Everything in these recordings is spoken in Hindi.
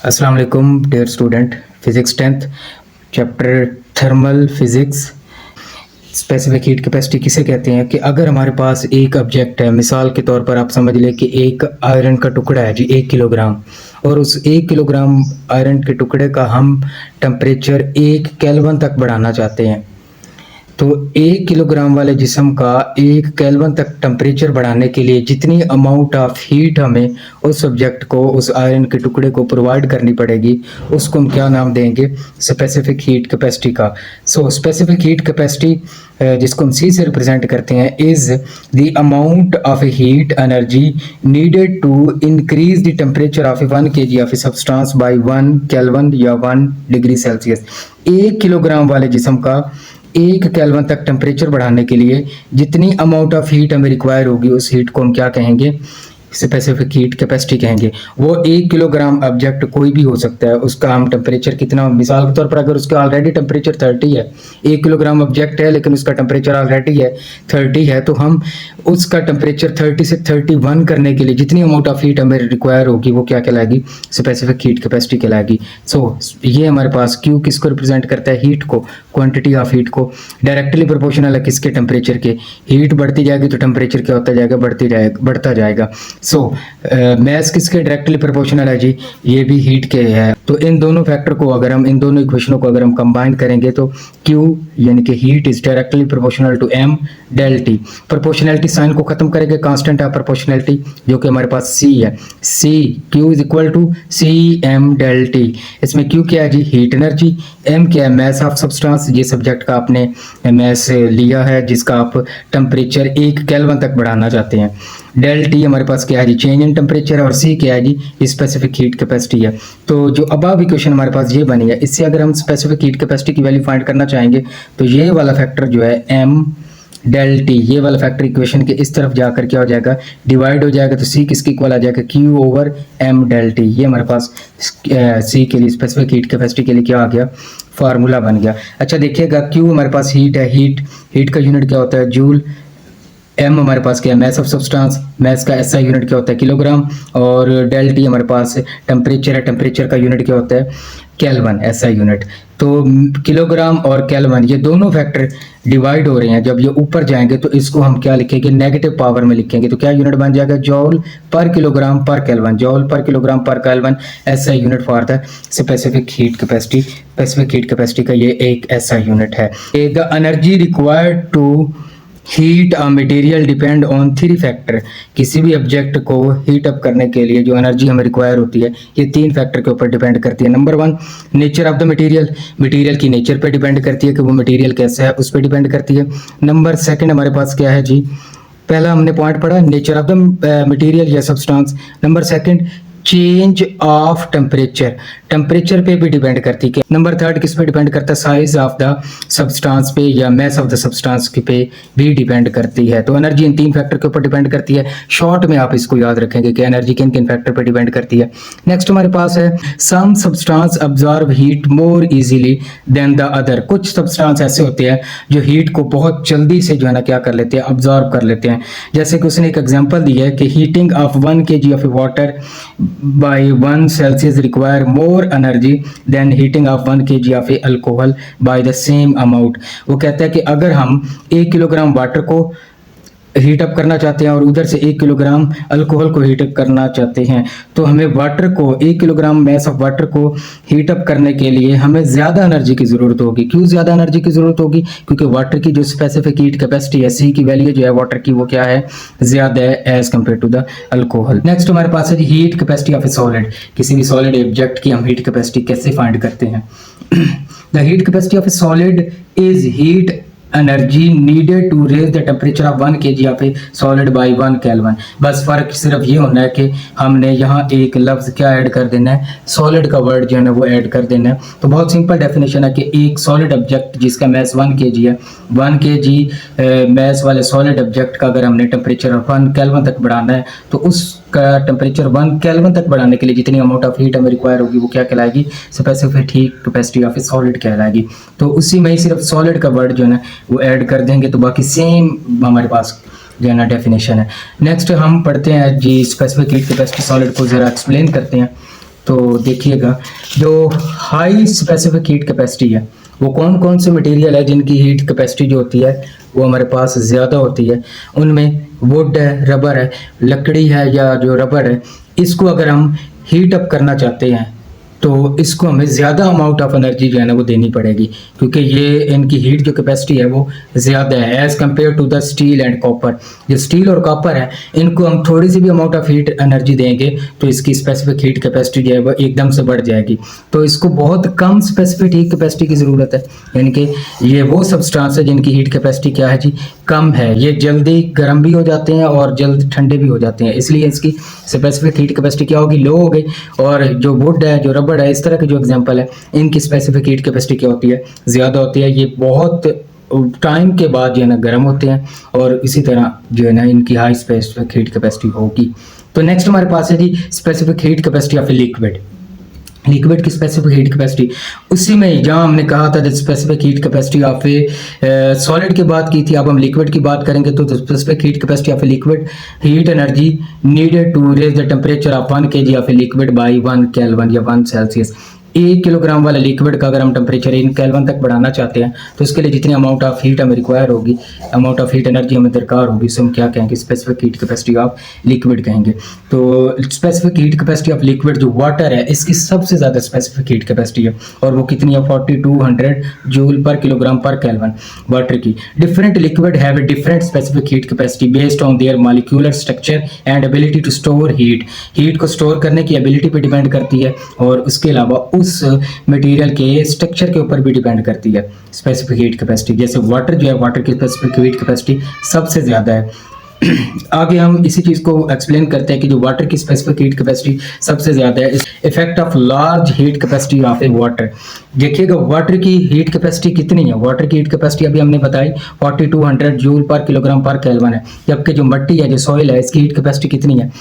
अस्सलाम वालेकुम dear student. Physics 10th chapter thermal physics. Specific heat capacity किसे कहते हैं कि अगर हमारे पास एक ऑब्जेक्ट है, मिसाल के तौर पर आप समझ लें कि एक आयरन का टुकड़ा है जी 1 किलोग्राम, और उस 1 किलोग्राम आयरन के टुकड़े का हम टेम्परेचर 1 केल्विन तक बढ़ाना चाहते हैं। तो 1 किलोग्राम वाले जिस्म का 1 केल्विन तक टेम्परेचर बढ़ाने के लिए जितनी अमाउंट ऑफ हीट हमें उस ऑब्जेक्ट को, उस आयरन के टुकड़े को प्रोवाइड करनी पड़ेगी, उसको हम क्या नाम देंगे? स्पेसिफिक हीट कैपेसिटी का। सो स्पेसिफिक हीट कैपेसिटी जिसको हम सी से रिप्रेजेंट करते हैं is the amount of heat energy needed to increase the temperature of 1 kg of a substance by 1 kelvin या 1 डिग्री सेल्सियस। 1 किलोग्राम वाले जिस्म का 1 केल्विन तक टेम्परेचर बढ़ाने के लिए जितनी अमाउंट ऑफ हीट हमें रिक्वायर होगी, उस हीट को हम क्या कहेंगे? स्पेसिफिक हीट कैपेसिटी कहेंगे। वो 1 किलोग्राम ऑब्जेक्ट कोई भी हो सकता है, उसका हम टेम्परेचर कितना, मिसाल के तौर पर अगर उसका ऑलरेडी टेम्परेचर 30 है, 1 किलोग्राम ऑब्जेक्ट है लेकिन उसका टेम्परेचर ऑलरेडी है 30 है, तो हम उसका टेम्परेचर 30 से 31 करने के लिए जितनी अमाउंट ऑफ हीट हमें रिक्वायर होगी वो क्या कहलाएगी? स्पेसिफिक हीट कैपेसिटी कहलाएगी। सो ये हमारे पास क्यू किसको रिप्रेजेंट करता है? हीट को, क्वांटिटी ऑफ हीट को। डायरेक्टली प्रोपोर्शनल है किसके? टेम्परेचर के। हीट बढ़ती जाएगी तो टेम्परेचर क्या होता जाएगा? बढ़ता जाएगा। सो मैस किसके डायरेक्टली प्रोपोर्शनल है जी? ये भी हीट के है। तो इन दोनों फैक्टर को अगर हम, इन दोनों इक्वेशनों को अगर हम कंबाइन करेंगे तो Q यानी कि heat is directly proportional to M del T। Proportionality sign को खत्म करेंगे, कांस्टेंट ऑफ प्रोपोर्शनैलिटी जो कि हमारे पास C है, C Q is equal to CM del T। इसमें Q क्या है जी? Heat energy. M क्या है? मैस ऑफ सब्सटेंस, ये सब्जेक्ट का आपने मैस लिया है जिसका आप टेम्परेचर 1 केल्विन तक बढ़ाना चाहते हैं। डेल T हमारे पास क्या है जी? Change in temperature. और C क्या है जी? स्पेसिफिक हीट कैपेसिटी है। तो जो अबव इक्वेशन हमारे पास ये बनी है, इससे अगर हम स्पेसिफिक हीट कैपेसिटी की वैल्यू फाइंड करना चाहेंगे तो ये वाला फैक्टर जो है M डेल T, ये वाला फैक्टर इक्वेशन के इस तरफ जाकर क्या हो जाएगा? डिवाइड हो जाएगा। तो C किसके इक्वल आ जाएगा? Q over M del T। ये हमारे पास C के लिए, स्पेसिफिक हीट कैपेसिटी के लिए क्या आ गया? फार्मूला बन गया। अच्छा देखिएगा, Q हमारे पास हीट है, हीट का यूनिट क्या होता है? जूल। M हमारे पास क्या है? मैस ऑफ सब्सटेंस, मैस का SI यूनिट क्या होता है? किलोग्राम। और डेल T हमारे पास टेम्परेचर है, टेम्परेचर का यूनिट क्या होता है? Kelvin, SI unit. तो किलोग्राम और केल्विन ये दोनों फैक्टर डिवाइड हो रहे हैं, जब ये ऊपर जाएंगे तो इसको हम क्या लिखेंगे? नेगेटिव पावर में लिखेंगे। तो क्या यूनिट बन जाएगा? जॉल पर किलोग्राम पर केल्विन। जॉल पर किलोग्राम पर kelvin SI unit for the specific heat capacity. Specific heat capacity का ये एक SI यूनिट है। The energy required to heat a material depend on 3 factor. किसी भी ऑब्जेक्ट को हीट अप करने के लिए जो एनर्जी हमें रिक्वायर होती है ये 3 फैक्टर के ऊपर डिपेंड करती है। Number 1 nature of the material, material की नेचर पे डिपेंड करती है कि वो मटेरियल कैसा है, उस पर डिपेंड करती है। नंबर 2 हमारे पास क्या है जी? पहला हमने पॉइंट पढ़ा नेचर ऑफ द मटेरियल या substance. Number 2 change of temperature, temperature पे भी डिपेंड करती है। नंबर 3 किस पे डिपेंड करता है? साइज ऑफ द सब्सटेंस पे या मैस ऑफ द सब्सटेंस पे भी डिपेंड करती है। तो एनर्जी इन 3 फैक्टर के ऊपर डिपेंड करती है। शॉर्ट में आप इसको याद रखेंगे कि एनर्जी किन किन फैक्टर पे डिपेंड करती है। नेक्स्ट हमारे पास है some substance absorb heat more easily than the other. कुछ सब्सटेंस ऐसे होते हैं जो हीट को बहुत जल्दी से जो है ना क्या कर लेते हैं? अब्जॉर्ब कर लेते हैं। जैसे कि उसने एक एग्जांपल दी है कि heating of 1 kg of water by 1 Celsius require more energy than heating of 1 kg of alcohol by the same amount। वो कहता है कि अगर हम 1 किलोग्राम वाटर को हीट अप करना चाहते हैं और उधर से 1 किलोग्राम अल्कोहल को हीट अप करना चाहते हैं तो हमें वाटर को 1 किलोग्राम मैस ऑफ वाटर को हीट अप करने के लिए हमें ज़्यादा एनर्जी की ज़रूरत होगी। क्यों ज़्यादा एनर्जी की ज़रूरत होगी? क्योंकि वाटर की जो स्पेसिफिक हीट कैपेसिटी है, C की वैल्यू जो है वाटर की वो क्या है? ज़्यादा है as compare to the alcohol. Next हमारे पास है heat capacity of a solid. किसी भी सॉलिड ऑब्जेक्ट की हम हीट कैपेसिटी कैसे फाइंड करते हैं? The heat capacity of a solid is heat energy needed to raise the temperature of 1 kg of a solid by 1 kelvin. बस फर्क सिर्फ ये होना है कि हमने यहाँ एक लफ्ज क्या ऐड कर देना है? सॉलिड का वर्ड जो है ना वो ऐड कर देना है। तो बहुत सिंपल डेफिनेशन है कि एक सॉलिड ऑब्जेक्ट जिसका मैस 1 kg है, 1 kg मैस वाले सॉलिड ऑब्जेक्ट का अगर हमने टेम्परेचर 1 केल्विन तक बढ़ाना है तो उसका टेम्परेचर 1 केल्विन तक बढ़ाने के लिए जितनी अमाउंट ऑफ हीट हमें रिक्वायर होगी वो क्या कहलाएगी? Specific heat capacity of a solid कहलाएगी। तो उसी में ही सिर्फ सॉलिड का वर्ड जो है ना वो ऐड कर देंगे तो बाकी सेम हमारे पास जो है ना डेफिनेशन है। नेक्स्ट हम पढ़ते हैं जी स्पेसिफिक हीट कैपेसिटी सॉलिड को ज़रा एक्सप्लेन करते हैं। तो देखिएगा, जो हाई स्पेसिफिक हीट कैपेसिटी है वो कौन कौन से मटेरियल है जिनकी हीट कैपेसिटी जो होती है वो हमारे पास ज़्यादा होती है। उनमें वुड है, रबर है, लकड़ी है या जो रबर है, इसको अगर हम हीट अप करना चाहते हैं तो इसको हमें ज़्यादा अमाउंट ऑफ एनर्जी जो है ना वो देनी पड़ेगी, क्योंकि ये इनकी हीट जो कैपेसिटी है वो ज़्यादा है as compare to the steel and copper. जो स्टील और कॉपर है इनको हम थोड़ी सी भी अमाउंट ऑफ हीट एनर्जी देंगे तो इसकी स्पेसिफिक हीट कैपेसिटी जो है वो एकदम से बढ़ जाएगी। तो इसको बहुत कम स्पेसिफिक हीट कैपेसिटी की ज़रूरत है, यानी कि ये वो सब्सटेंस है जिनकी हीट कैपेसिटी क्या है जी, कम है। ये जल्दी गर्म भी हो जाते हैं और जल्द ठंडे भी हो जाते हैं, इसलिए इसकी स्पेसिफिक हीट कैपेसिटी क्या होगी, लो हो गई। और जो वुड है, जो रबर है, इस तरह के जो एग्जांपल है, इनकी स्पेसिफिक हीट कैपेसिटी क्या होती है, ज़्यादा होती है। ये बहुत टाइम के बाद जो है ना गर्म होते हैं और इसी तरह जो है ना इनकी हाई स्पेसिफिक हीट कैपेसिटी होगी। तो नेक्स्ट हमारे पास है जी specific heat capacity of a liquid. Liquid की स्पेसिफिक हीट कैपेसिटी, उसी में जहाँ हमने कहा था specific heat capacity of a solid की बात की थी, अब हम लिक्विड की बात करेंगे। तो specific heat capacity of a liquid, heat energy needed to raise the temperature of 1 kg of a liquid by 1 kelvin या 1 सेल्सियस। 1 किलोग्राम वाला लिक्विड का अगर हम टेम्परेचर 1 केल्विन तक बढ़ाना चाहते हैं तो इसके लिए जितनी अमाउंट ऑफ हीट हमें रिक्वायर होगी, अमाउंट ऑफ हीट एनर्जी हमें दरकार होगी, उसे हम क्या कहेंगे, specific heat capacity of liquid कहेंगे। तो specific heat capacity of liquid जो वाटर है इसकी सबसे ज़्यादा स्पेसिफिक हीट कैपेसिटी है, और वो कितनी है, 4200 जूल पर किलोग्राम पर केल्विन वाटर की। Different liquid have a different specific heat capacity based on their molecular structure and ability to store heat. Heat को स्टोर करने की एबिलिटी पे डिपेंड करती है और उसके अलावा उस मटेरियल के स्ट्रक्चर के ऊपर भी डिपेंड करती है स्पेसिफिक हीट कैपेसिटी। जैसे वाटर जो है, वाटर की स्पेसिफिक हीट कैपेसिटी सबसे ज़्यादा है। आगे हम इसी चीज़ को एक्सप्लेन करते हैं कि जो वाटर की स्पेसिफिक हीट कैपेसिटी सबसे ज़्यादा है। Effect of large heat capacity of A water. देखिएगा वाटर की हीट कैपेसिटी कितनी है, वाटर की हीट कैपेसिटी अभी हमने बताई 4200 जूल पर किलोग्राम पर केल्विन है, जबकि जो मिट्टी है, जो सॉइल है, इसकी हीट कैपेसिटी कितनी है,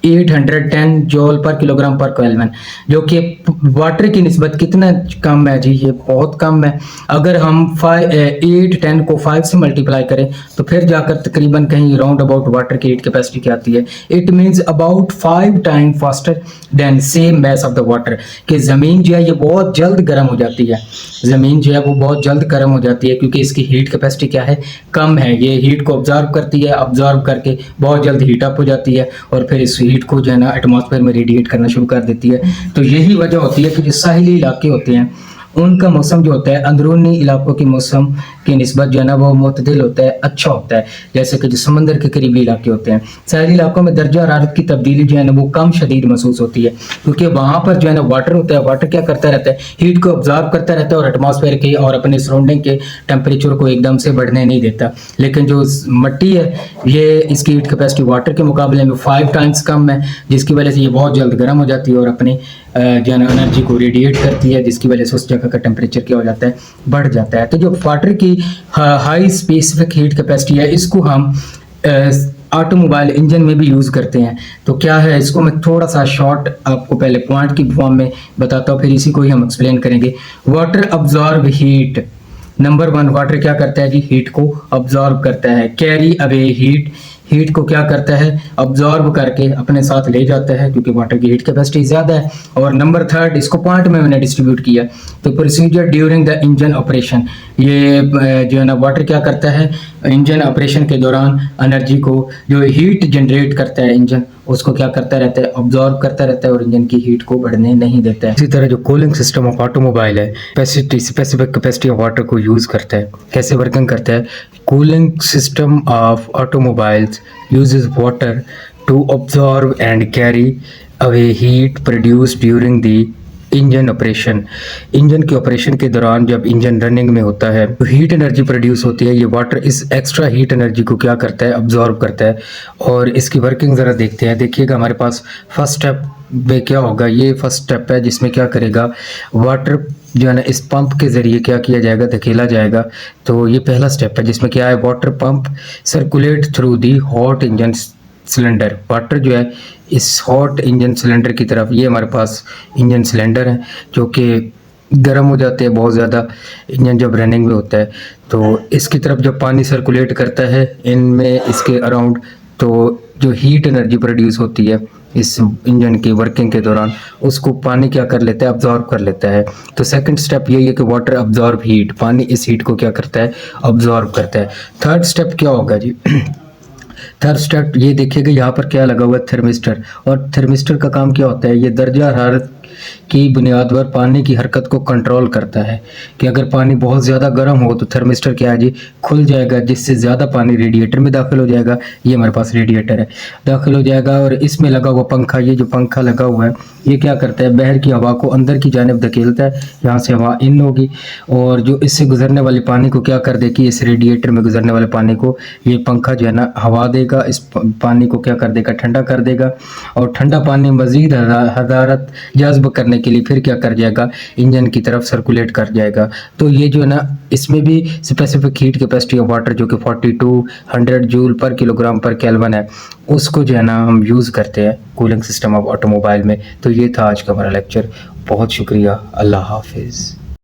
810 जूल पर किलोग्राम पर केल्विन, जो कि वाटर की निस्बत कितना कम है जी, ये बहुत कम है। अगर हम 810 को 5 से मल्टीप्लाई करें तो फिर जाकर तकरीबन कहीं राउंड अबाउट वाटर की हीट कैपेसिटी क्या आती है, it means about 5 time faster than same mass of the water. कि ज़मीन जो है ये बहुत जल्द गर्म हो जाती है, ज़मीन जो है वो बहुत जल्द गर्म हो जाती है क्योंकि इसकी हीट कैपेसिटी क्या है, कम है। ये हीट को ऑब्जर्व करती है, ऑब्जर्व करके बहुत जल्द हीट अप हो जाती है और फिर इस हीट को जो है ना एटमॉस्फेयर में रेडिएट करना शुरू कर देती है। तो यही वजह होती है कि जो साहिली इलाके होते हैं उनका मौसम जो होता है अंदरूनी इलाकों के मौसम की निस्बत जो है ना वो मुतदिल होता है, अच्छा होता है। जैसे कि जो समंदर के करीबी इलाके होते हैं, साहिली इलाकों में दर्जा हरारत की तब्दीली जो है ना वो कम शदीद महसूस होती है क्योंकि वहाँ पर जो है ना वाटर होता है, वाटर क्या करता रहता है, हीट को ऑब्जर्व करता रहता है और एटमॉस्फेयर के और अपने सराउंडिंग के टेम्परेचर को एकदम से बढ़ने नहीं देता। लेकिन जो मिट्टी है ये इसकी हीट कैपेसिटी वाटर के मुकाबले में 5 टाइम्स कम है, जिसकी वजह से ये बहुत जल्द गर्म हो जाती है और अपनी जो है ना एनर्जी को रेडिएट करती है, जिसकी वजह से उस जगह का टेम्परेचर क्या हो जाता है, बढ़ जाता है। तो जो वाटर की हाई स्पेसिफिक हीट कैपेसिटी है इसको हम ऑटोमोबाइल इंजन में भी यूज़ करते हैं। तो क्या है, इसको मैं थोड़ा सा शॉर्ट आपको पहले पॉइंट की फॉर्म में बताता हूँ, फिर इसी को ही हम एक्सप्लेन करेंगे। Water absorb heat, number 1 water क्या करता है जी, हीट को अब्जॉर्ब करता है। कैरी अवे हीट, हीट को क्या करता है, अब्जॉर्ब करके अपने साथ ले जाता है क्योंकि वाटर की हीट कैपेसिटी ज़्यादा है। और नंबर 3 इसको पॉइंट में मैंने डिस्ट्रीब्यूट किया। तो procedure during the engine operation, ये जो है ना वाटर क्या करता है, इंजन ऑपरेशन के दौरान एनर्जी को जो हीट जनरेट करता है इंजन, उसको क्या करता रहता है, ऑब्जॉर्व करता रहता है और इंजन की हीट को बढ़ने नहीं देता है। इसी तरह जो कूलिंग सिस्टम ऑफ ऑटोमोबाइल है स्पेसिफिक कैपेसिटी ऑफ वाटर को यूज़ करता है। कैसे वर्किंग करता है, cooling system of automobiles uses water to absorb and carry away heat produced during the engine operation. Engine के ऑपरेशन के दौरान जब इंजन रनिंग में होता है तो हीट एनर्जी प्रोड्यूस होती है। ये वाटर इस एक्स्ट्रा हीट एनर्जी को क्या करता है, अब्जॉर्ब करता है। और इसकी वर्किंग ज़रा देखते हैं। देखिएगा हमारे पास फर्स्ट स्टेप में क्या होगा, ये फर्स्ट स्टेप है जिसमें क्या करेगा, वाटर जो है ना इस पंप के ज़रिए क्या किया जाएगा, धकेला जाएगा। तो ये पहला स्टेप है जिसमें क्या है, water pump circulate through the hot engine cylinder. Water जो है इस हॉट इंजन सिलेंडर की तरफ, ये हमारे पास इंजन सिलेंडर है जो कि गर्म हो जाते हैं बहुत ज़्यादा इंजन जब रनिंग में होता है। तो इसकी तरफ जब पानी सर्कुलेट करता है इनमें, इसके अराउंड, तो जो हीट एनर्जी प्रोड्यूस होती है इस इंजन की वर्किंग के दौरान, उसको पानी क्या कर लेता है, अब्जॉर्ब कर लेता है। तो सेकंड स्टेप यही है कि वाटर अब्जॉर्ब हीट, पानी इस हीट को क्या करता है, अब्जॉर्ब करता है। थर्ड स्टेप क्या होगा जी? थर्ड स्टेप ये देखिएगा यहाँ पर क्या लगा हुआ है, थर्मिस्टर। और थर्मिस्टर का काम क्या होता है, ये दर्जा हरारत की बुनियाद पर पानी की हरकत को कंट्रोल करता है कि अगर पानी बहुत ज़्यादा गर्म हो तो थर्मिस्टर क्या है जी, खुल जाएगा, जिससे ज़्यादा पानी रेडिएटर में दाखिल हो जाएगा। ये हमारे पास रेडिएटर है, दाखिल हो जाएगा। और इसमें लगा हुआ पंखा, ये जो पंखा लगा हुआ है ये क्या करता है, बाहर की हवा को अंदर की जानिब धकेलता है, यहाँ से हवा इन होगी और जो इससे गुजरने वाले पानी को क्या कर देगी, इस रेडिएटर में गुजरने वाले पानी को ये पंखा जो है ना हवा देगा, इस पानी को क्या कर देगा, ठंडा कर देगा। और ठंडा पानी मज़ीद हरारत जज्ब करने के लिए फिर क्या कर जाएगा, इंजन की तरफ सर्कुलेट कर जाएगा। तो ये जो है ना, इसमें भी specific heat capacity of water जो कि 4200 जूल पर किलोग्राम पर केल्विन है, उसको जो है ना हम यूज़ करते हैं कूलिंग सिस्टम ऑफ ऑटोमोबाइल में। तो ये था आज का हमारा लेक्चर। बहुत शुक्रिया, अल्लाह हाफिज़।